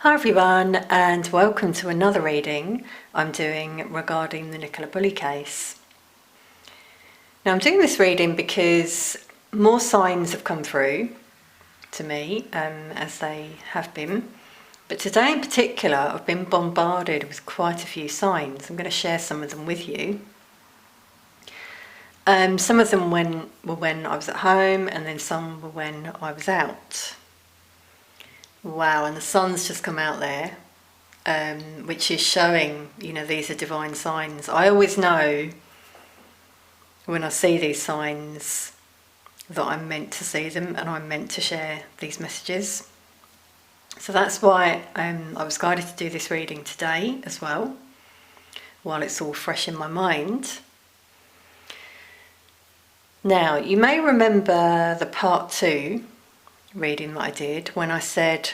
Hi everyone, and welcome to another reading I'm doing regarding the Nicola Bulley case. Now I'm doing this reading because more signs have come through to me, as they have been, but today in particular I've been bombarded with quite a few signs. I'm going to share some of them with you. Some of them were when I was at home, and then some were when I was out. Wow, and the sun's just come out there, which is showing, these are divine signs. I always know when I see these signs that I'm meant to see them and I'm meant to share these messages. So that's why I was guided to do this reading today as well, while it's all fresh in my mind. Now, you may remember the part 2 reading that I did when I said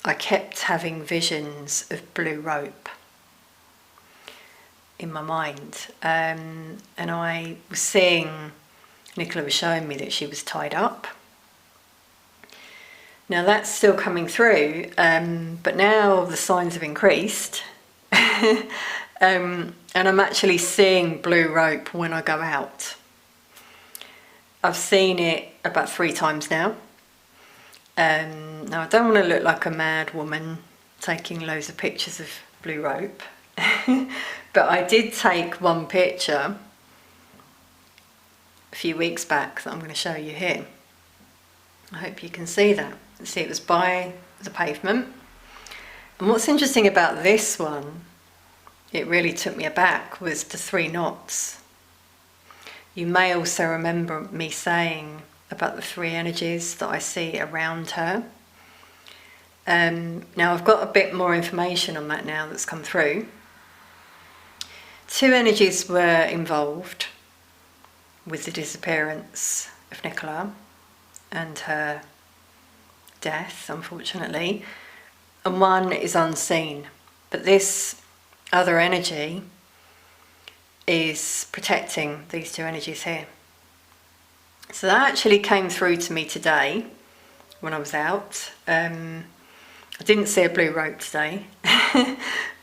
I kept having visions of blue rope in my mind, and I was seeing, Nicola was showing me that she was tied up. Now that's still coming through, but now the signs have increased and I'm actually seeing blue rope when I go out. I've seen it about 3 times now. Now I don't want to look like a mad woman taking loads of pictures of blue rope, but I did take one picture a few weeks back that I'm going to show you here. I hope you can see that. See, it was by the pavement, and what's interesting about this one, it really took me aback, was the 3 knots. You may also remember me saying about the 3 energies that I see around her. Now I've got a bit more information on that now that's come through. 2 energies were involved with the disappearance of Nicola and her death, unfortunately, and 1 is unseen. But this other energy is protecting these 2 energies here. So that actually came through to me today when I was out. I didn't see a blue rope today,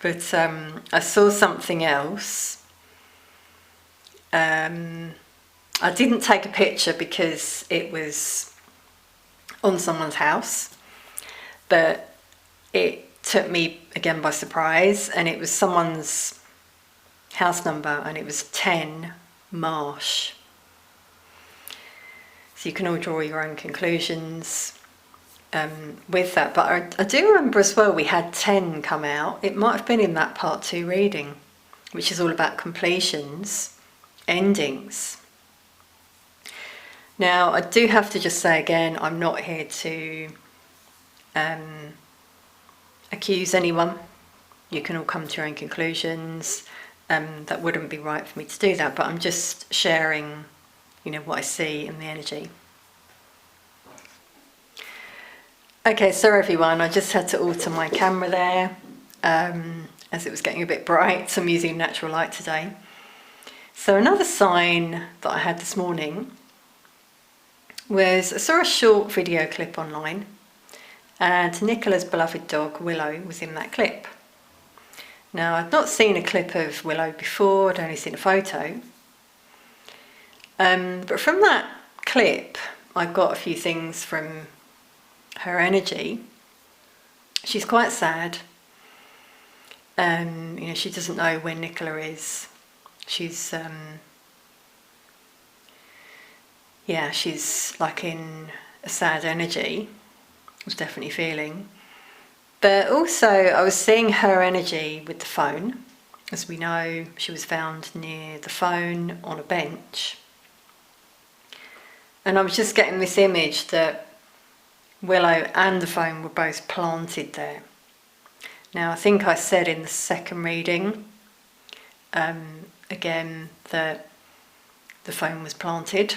but I saw something else. I didn't take a picture because it was on someone's house, but it took me again by surprise, and it was someone's house number, and it was 10 Marsh. So you can all draw your own conclusions with that. But I do remember as well we had 10 come out. It might have been in that part 2 reading, which is all about completions, endings. Now, I do have to just say again, I'm not here to accuse anyone. You can all come to your own conclusions. That wouldn't be right for me to do that, but I'm just sharing what I see in the energy. Okay, so everyone, I just had to alter my camera there as it was getting a bit bright, so I'm using natural light today. So another sign that I had this morning was I saw a short video clip online, and Nicola's beloved dog Willow was in that clip. Now, I'd not seen a clip of Willow before, I'd only seen a photo. But from that clip, I got a few things from her energy. She's quite sad. She doesn't know where Nicola is. She's she's like in a sad energy. I was definitely feeling. But also, I was seeing her energy with the phone. As we know, she was found near the phone on a bench. And I was just getting this image that Willow and the phone were both planted there. Now, I think I said in the second reading, again, that the phone was planted.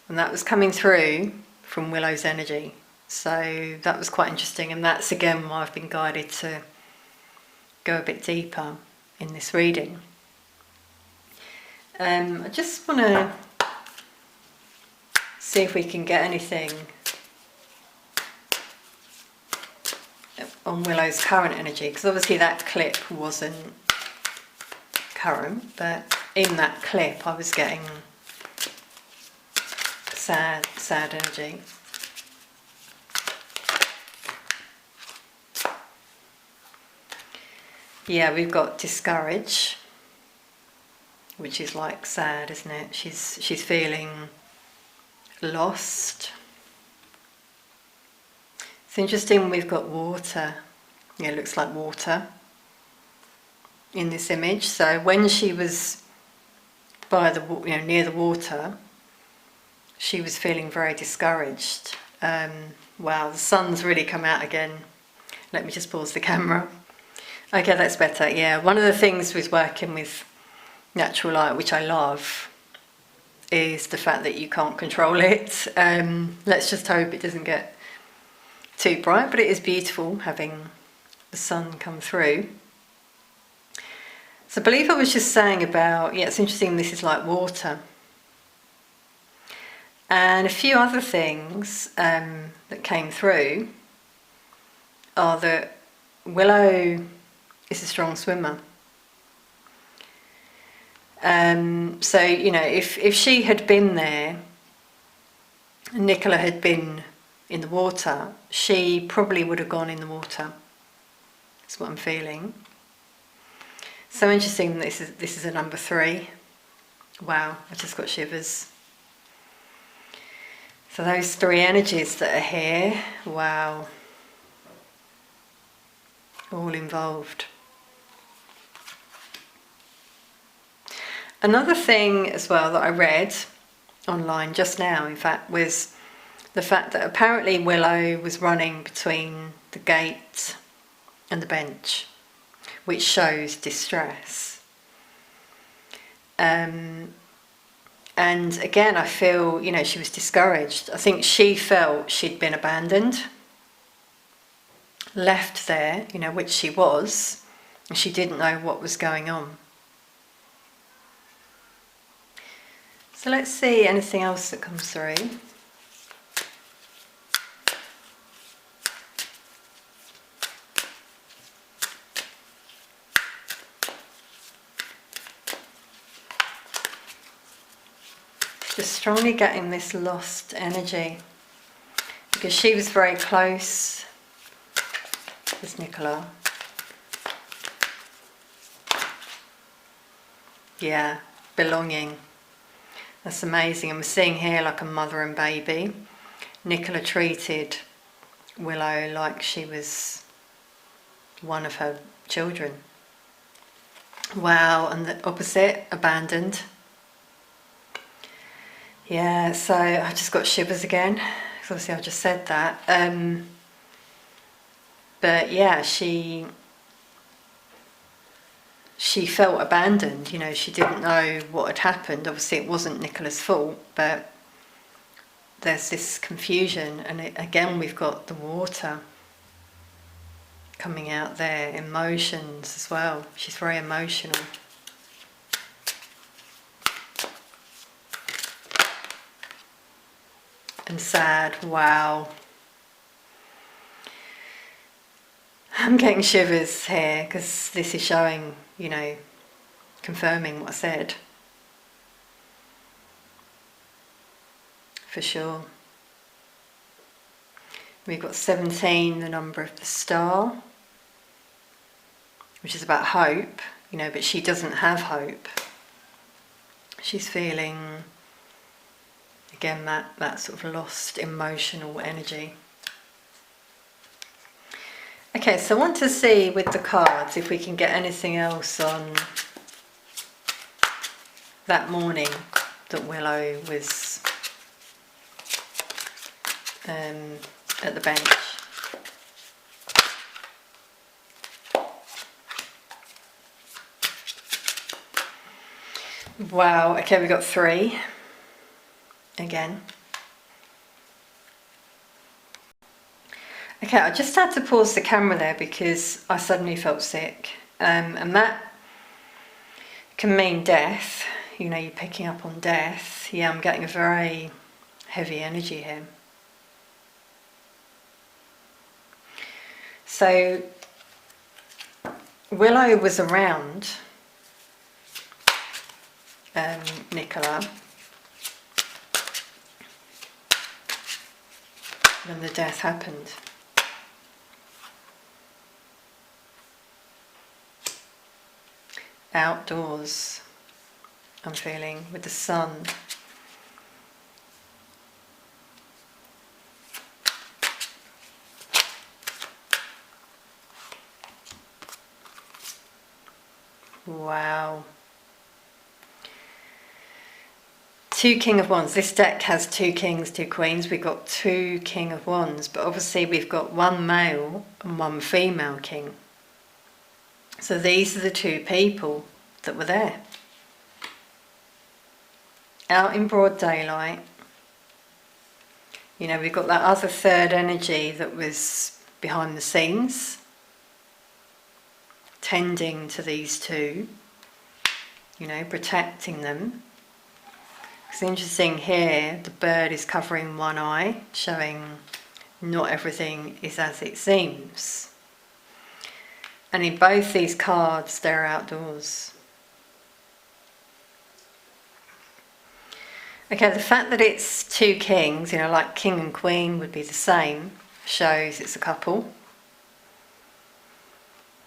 And that was coming through from Willow's energy. So that was quite interesting. And that's again why I've been guided to go a bit deeper in this reading. I just want to see if we can get anything on Willow's current energy, because obviously that clip wasn't current, but in that clip I was getting sad energy. Yeah, we've got discourage, which is like sad, isn't it? She's feeling lost. It's interesting, we've got water. Yeah, it looks like water in this image. So when she was by the, near the water, she was feeling very discouraged. Wow, the sun's really come out again. Let me just pause the camera. Okay, that's better. Yeah, one of the things with working with natural light, which I love, is the fact that you can't control it. Let's just hope it doesn't get too bright, but it is beautiful having the sun come through. So I believe I was just saying about, yeah, it's interesting, this is like water. And a few other things that came through are that Willow is a strong swimmer. So, if she had been there, and Nicola had been in the water, she probably would have gone in the water. That's what I'm feeling. So interesting, this is a number 3. Wow, I just got shivers. So those 3 energies that are here, wow, all involved. Another thing as well that I read online just now, in fact, was the fact that apparently Willow was running between the gate and the bench, which shows distress. And again, I feel, she was discouraged. I think she felt she'd been abandoned, left there, which she was, and she didn't know what was going on. So let's see anything else that comes through. Just strongly getting this lost energy, because she was very close with Nicola. Yeah, belonging. That's amazing. And we're seeing here like a mother and baby. Nicola treated Willow like she was one of her children. Wow, and the opposite, abandoned. Yeah, so I just got shivers again, because obviously I just said that. But yeah, she felt abandoned, she didn't know what had happened. Obviously it wasn't Nicola's fault, but there's this confusion, and again we've got the water coming out there, emotions as well. She's very emotional. And sad, wow. I'm getting shivers here, because this is showing, confirming what I said. For sure. We've got 17, the number of the star, which is about hope, but she doesn't have hope. She's feeling, again, that sort of lost emotional energy. Okay, so I want to see with the cards if we can get anything else on that morning that Willow was at the bench. Wow, okay, we got 3 again. Okay, I just had to pause the camera there because I suddenly felt sick, and that can mean death. You're picking up on death. Yeah, I'm getting a very heavy energy here. So Willow was around Nicola when the death happened. Outdoors, I'm feeling, with the sun. Wow. 2 King of Wands. This deck has 2 kings, 2 queens. We've got 2 King of Wands, but obviously we've got 1 male and 1 female king. So these are the 2 people that were there. Out in broad daylight. You know, we've got that other third energy that was behind the scenes, tending to these 2, you know, protecting them. It's interesting here, the bird is covering 1 eye, showing not everything is as it seems. And in both these cards, they're outdoors. Okay, the fact that it's 2 kings, you know, like king and queen would be the same, shows it's a couple.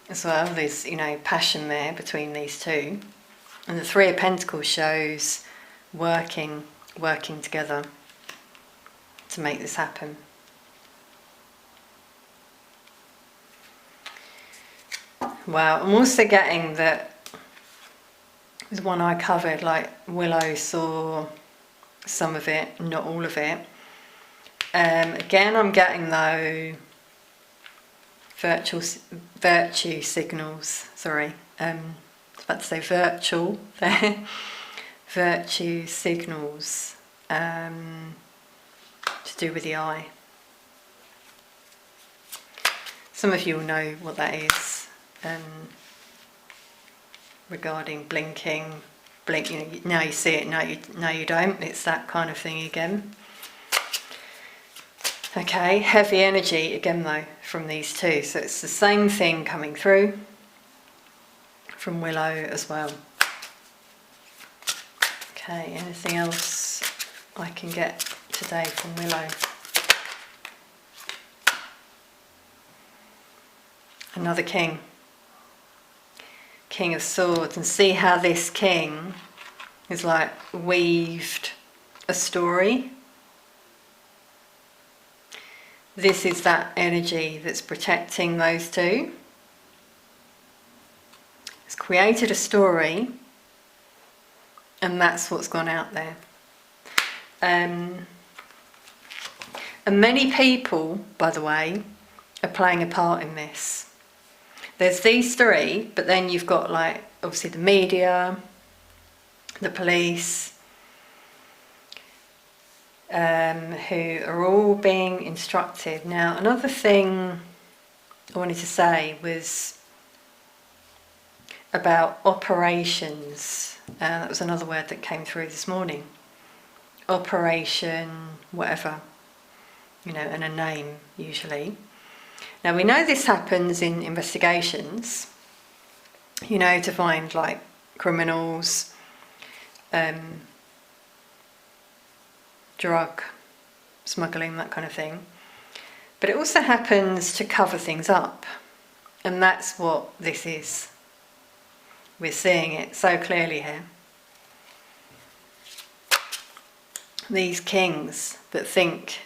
As well, there's, you know, passion there between these 2. And the 3 of Pentacles shows working together to make this happen. Wow, I'm also getting that with 1 eye covered, like Willow saw some of it, not all of it. Again, I'm getting though virtue signals, sorry, I was about to say virtual there, virtue signals to do with the eye. Some of you will know what that is, regarding blinking, you know, now you see it, now you don't, it's that kind of thing again. Okay, heavy energy again though from these 2, so it's the same thing coming through from Willow as well. Okay, anything else I can get today from Willow? Another king. King of Swords, and see how this king is like weaved a story. This is that energy that's protecting those 2. It's created a story, and that's what's gone out there. And many people, by the way, are playing a part in this. There's these 3, but then you've got, like, obviously the media, the police, who are all being instructed. Now, another thing I wanted to say was about operations. That was another word that came through this morning. Operation, whatever, you know, and a name usually. Now we know this happens in investigations, you know, to find like criminals, drug smuggling, that kind of thing. But it also happens to cover things up, and that's what this is. We're seeing it so clearly here. These kings that think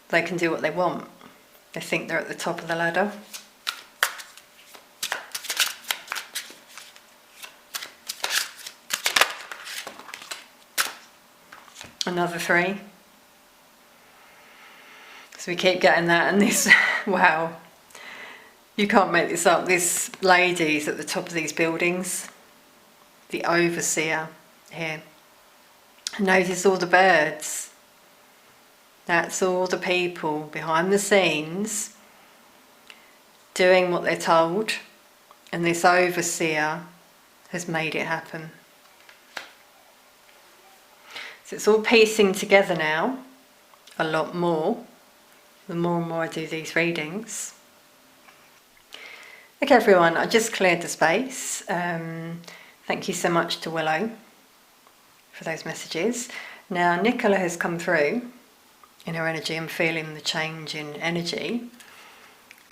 they can do what they want. They think they're at the top of the ladder. Another 3. So we keep getting that, and this, wow, you can't make this up. This lady's at the top of these buildings, the overseer here. Notice all the birds. That's all the people behind the scenes doing what they're told, and this overseer has made it happen. So it's all piecing together now, a lot more. the more and more I do these readings. Okay everyone, I just cleared the space. Thank you so much to Willow for those messages. Now Nicola has come through in her energy. I'm feeling the change in energy.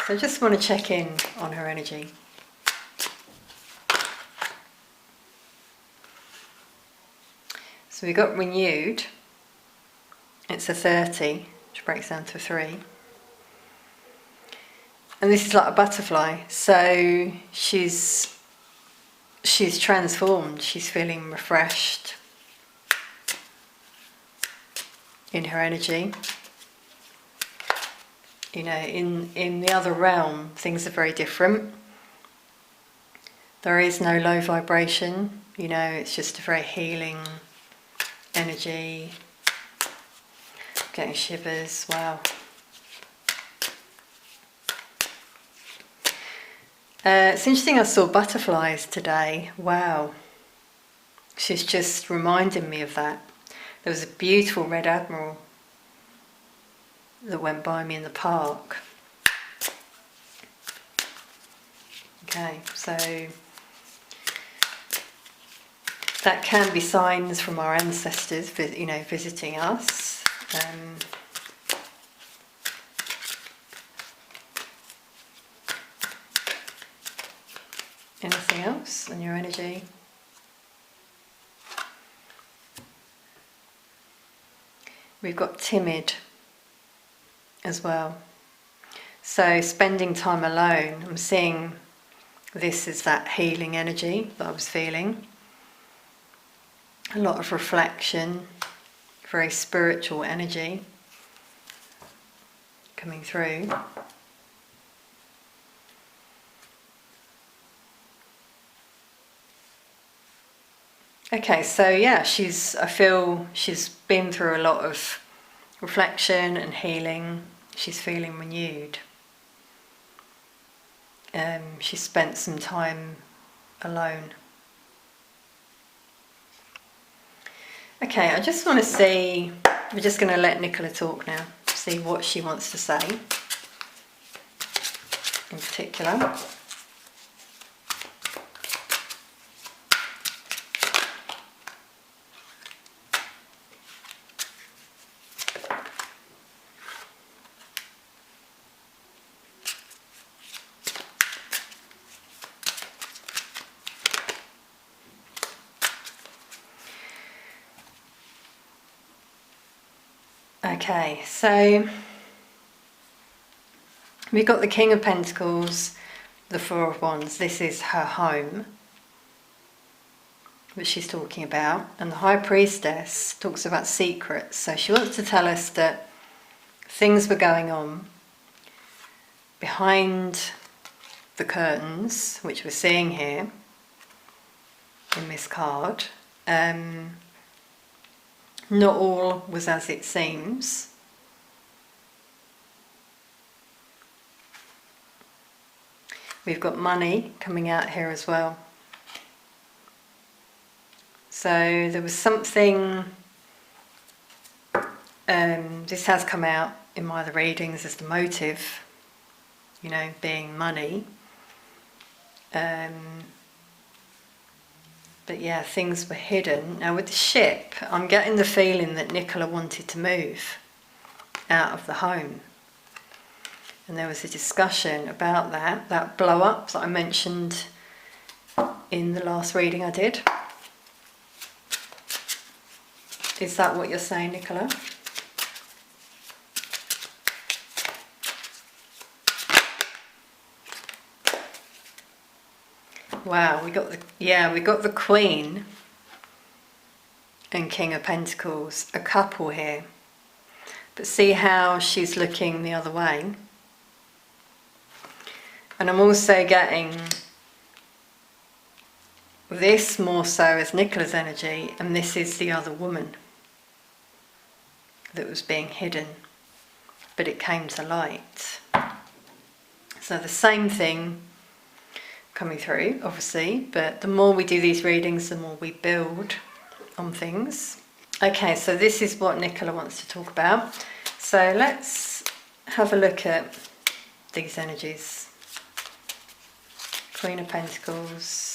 So I just want to check in on her energy. So we got renewed. It's a 30, which breaks down to 3. And this is like a butterfly. So she's transformed. She's feeling refreshed in her energy. You know, in the other realm, things are very different. There is no low vibration. You know, it's just a very healing energy. Getting shivers, wow. It's interesting, I saw butterflies today, wow. She's just reminding me of that. There was a beautiful red admiral that went by me in the park. Okay, so that can be signs from our ancestors, you know, visiting us. Anything else in your energy? We've got timid as well. So spending time alone, I'm seeing this as that healing energy that I was feeling. A lot of reflection, very spiritual energy coming through. Okay, so yeah, I feel she's been through a lot of reflection and healing. She's feeling renewed. She spent some time alone. Okay, I just want to see, we're just going to let Nicola talk now, see what she wants to say in particular. Okay, so we've got the King of Pentacles, the Four of Wands. This is her home, which she's talking about. And the High Priestess talks about secrets. So she wants to tell us that things were going on behind the curtains, which we're seeing here in this card. Not all was as it seems. We've got money coming out here as well. So there was something, this has come out in my other readings as the motive, you know, being money. But yeah, things were hidden. Now with the ship, I'm getting the feeling that Nicola wanted to move out of the home. And there was a discussion about that blow up that I mentioned in the last reading I did. Is that what you're saying, Nicola? Wow, we got the Queen and King of Pentacles, a couple here. But see how she's looking the other way. And I'm also getting this more so as Nicola's energy, and this is the other woman that was being hidden, but it came to light. So the same thing coming through, obviously, but the more we do these readings, the more we build on things. Okay, so this is what Nicola wants to talk about. So let's have a look at these energies. Queen of Pentacles.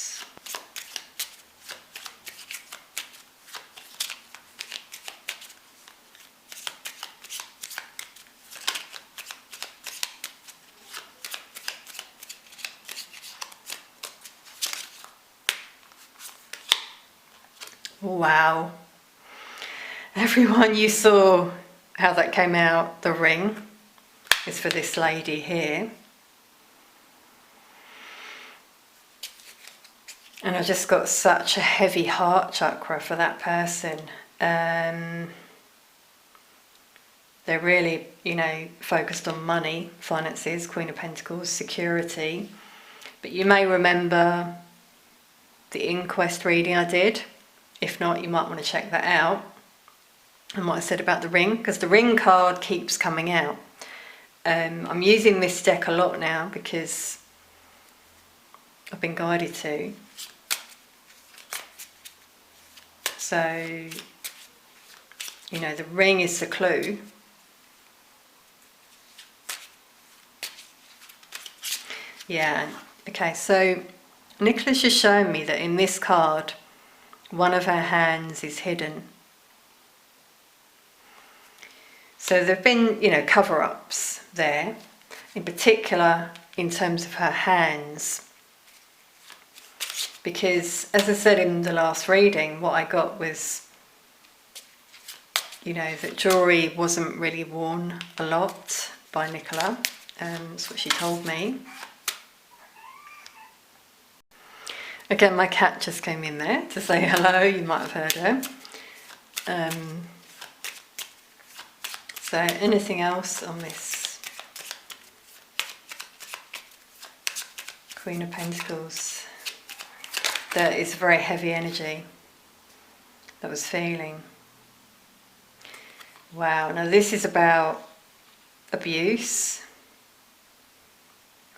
Wow. Everyone, you saw how that came out. The ring is for this lady here. And I just got such a heavy heart chakra for that person. They're really, focused on money, finances, Queen of Pentacles, security. But you may remember the inquest reading I did. If not, you might want to check that out. And what I said about the ring, because the ring card keeps coming out. I'm using this deck a lot now because I've been guided to. So, the ring is the clue. Yeah, okay, so Nicola's just shown me that in this card, one of her hands is hidden. So there have been, cover-ups there, in particular in terms of her hands. Because, as I said in the last reading, what I got was, that jewellery wasn't really worn a lot by Nicola. That's what she told me. Again, my cat just came in there to say hello, you might have heard her. So anything else on this Queen of Pentacles? That is very heavy energy that I was feeling. Wow, now this is about abuse.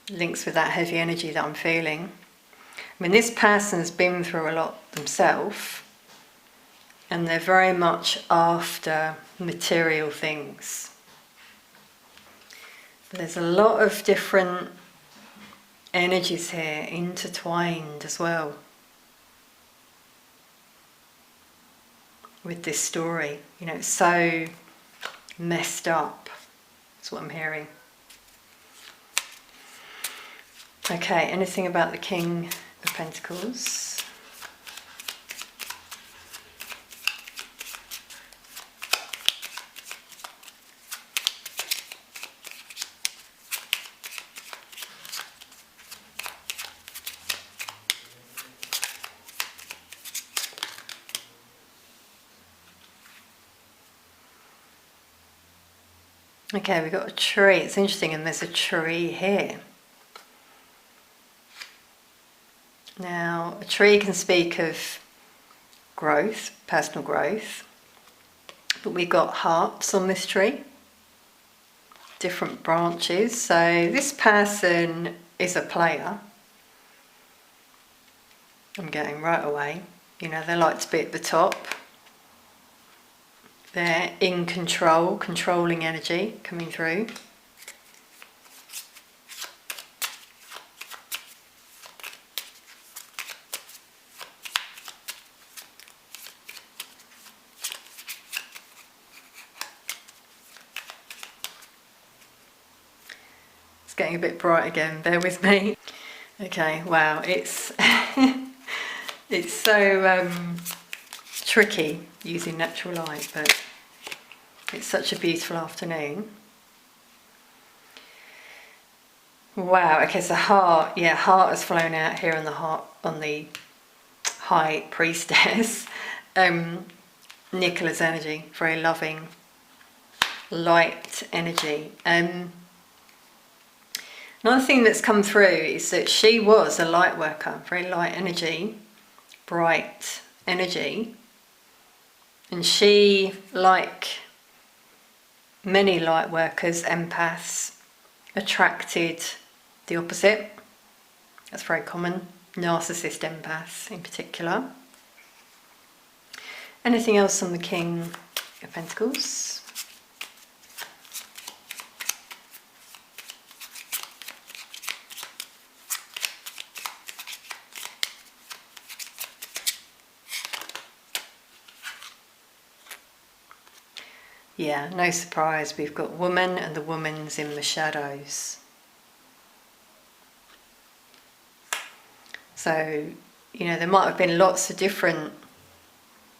Links with that heavy energy that I'm feeling. I mean, this person's been through a lot themselves, and they're very much after material things. There's a lot of different energies here intertwined as well with this story. It's so messed up. That's what I'm hearing. Okay, anything about the King of Pentacles? Okay, we've got a tree. It's interesting, and there's a tree here. Now, a tree can speak of growth, personal growth, but we've got hearts on this tree, different branches. So this person is a player. I'm getting right away. They like to be at the top. They're in control, controlling energy coming through. It's getting a bit bright again, bear with me. Okay, wow, it's it's so tricky using natural light, but it's such a beautiful afternoon. Wow, okay, so heart has flown out here on the high priestess. Nicola's energy, very loving, light energy. Another thing that's come through is that she was a light worker, very light energy, bright energy. And she, like many light workers, empaths, attracted the opposite. That's very common. Narcissist empaths in particular. Anything else on the King of Pentacles? yeah, no surprise, we've got woman and the woman's in the shadows. So, you know, there might have been lots of different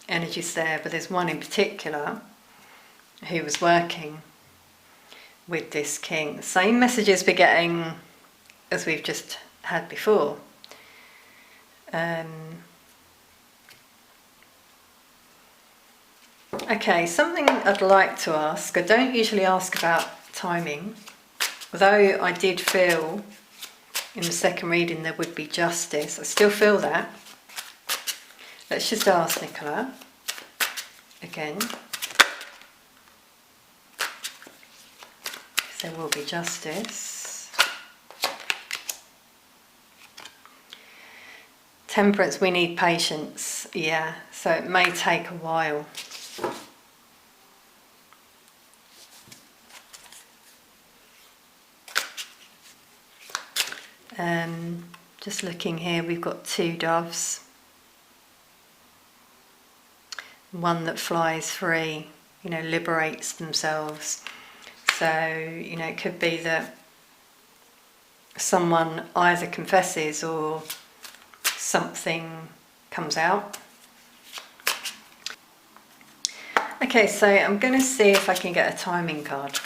energies there, but there's one in particular who was working with this king. The same messages we're getting as we've just had before. Okay, something I'd like to ask. I don't usually ask about timing, although I did feel in the second reading there would be justice. I still feel that. Let's just ask Nicola again. There will be justice. Temperance, we need patience. Yeah, so it may take a while. Just looking here, we've got 2 doves. One that flies free, you know, liberates themselves. So, you know, it could be that someone either confesses or something comes out. Okay, so I'm going to see if I can get a timing card.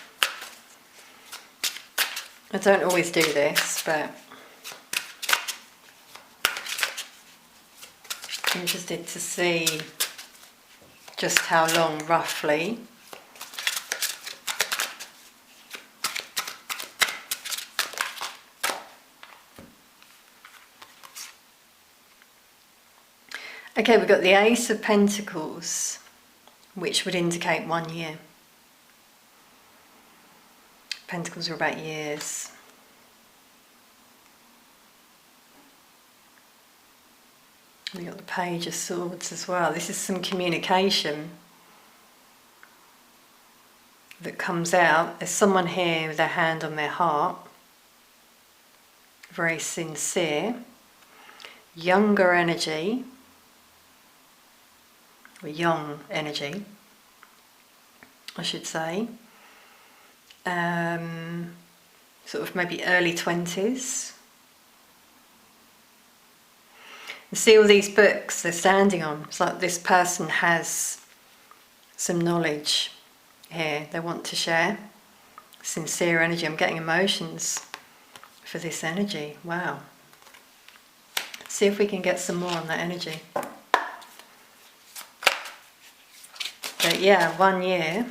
I don't always do this, but I'm interested to see just how long, roughly. Okay, we've got the Ace of Pentacles, which would indicate 1 year. Pentacles are about years. We've got the Page of Swords as well. This is some communication that comes out. There's someone here with their hand on their heart, very sincere, younger energy, or young energy, I should say. Sort of maybe early 20s. And see all these books they're standing on. It's like this person has some knowledge here they want to share. Sincere energy. I'm getting emotions for this energy. Wow. See if we can get some more on that energy. But yeah, 1 year.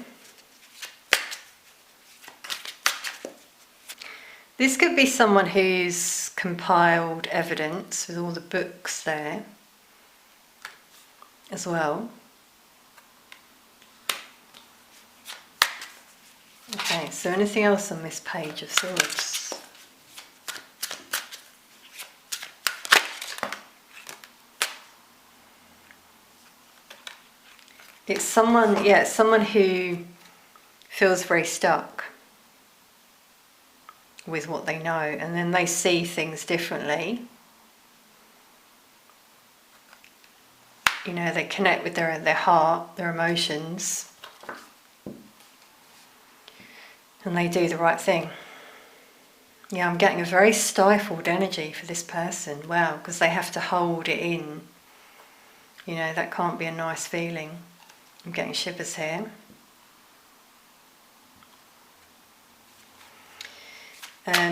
This could be someone who's compiled evidence with all the books there as well. Okay, so anything else on this Page of Swords? It's someone, yeah, someone who feels very stuck with what they know, and then they see things differently. You know, they connect with their heart, their emotions, and they do the right thing. Yeah, I'm getting a very stifled energy for this person. Wow, because they have to hold it in. You know, that can't be a nice feeling. I'm getting shivers here.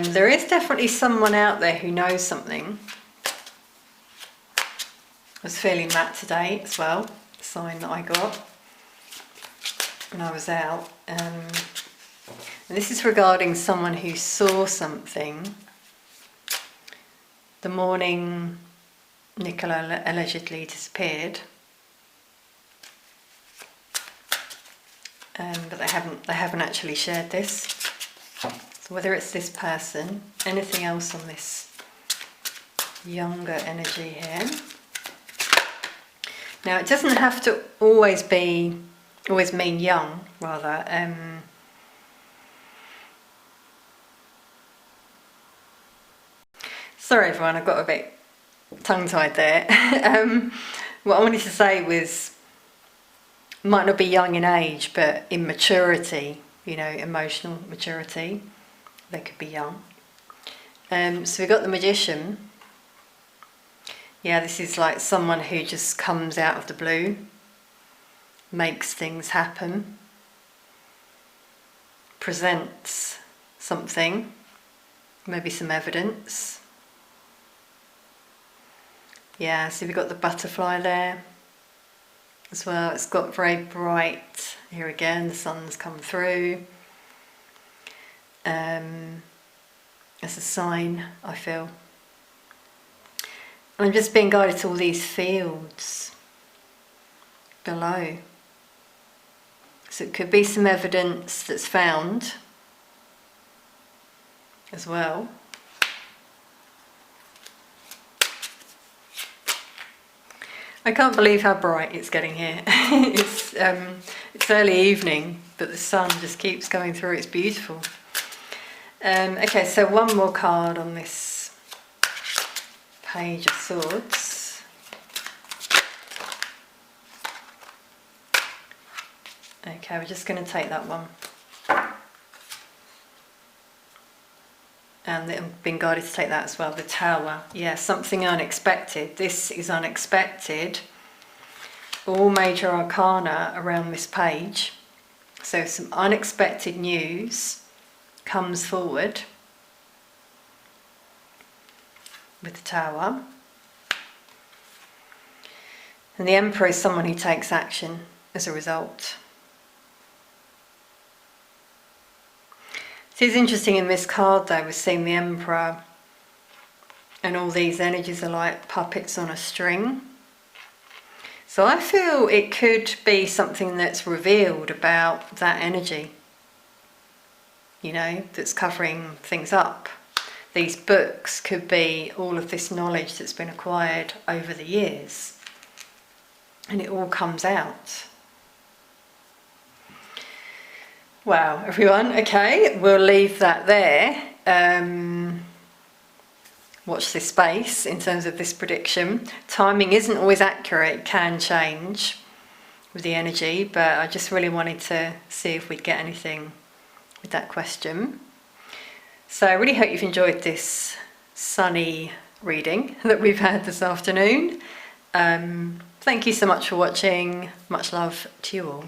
There is definitely someone out there who knows something. I was feeling that today as well, a sign that I got when I was out. And this is regarding someone who saw something the morning Nicola allegedly disappeared. But they haven't actually shared this. So whether it's this person, anything else on this younger energy here. Now it doesn't have to always mean young, rather. Sorry everyone, I got a bit tongue-tied there. What I wanted to say was might not be young in age, but in maturity, you know, emotional maturity, they could be young. So we've got the Magician. Yeah, this is like someone who just comes out of the blue, makes things happen, presents something, maybe some evidence. Yeah, so we've got the butterfly there as well. It's got very bright, here again, the sun's come through. As a sign, I feel. And I'm just being guided to all these fields below. So it could be some evidence that's found as well. I can't believe how bright it's getting here. It's early evening, but the sun just keeps coming through. It's beautiful. Okay, so one more card on this Page of Swords. Okay, we're just going to take that one. And I've been guided to take that as well, the Tower. Yeah, something unexpected. This is unexpected. All major arcana around this page. So some unexpected news comes forward with the Tower. And the Emperor is someone who takes action as a result. So it's interesting in this card though, we're seeing the Emperor and all these energies are like puppets on a string. So I feel it could be something that's revealed about that energy, you know, that's covering things up. These books could be all of this knowledge that's been acquired over the years, and it all comes out. Wow, everyone, okay, we'll leave that there. Watch this space in terms of this prediction. Timing isn't always accurate, it can change with the energy, but I just really wanted to see if we'd get anything with that question. So I really hope you've enjoyed this sunny reading that we've had this afternoon. Thank you so much for watching. Much love to you all.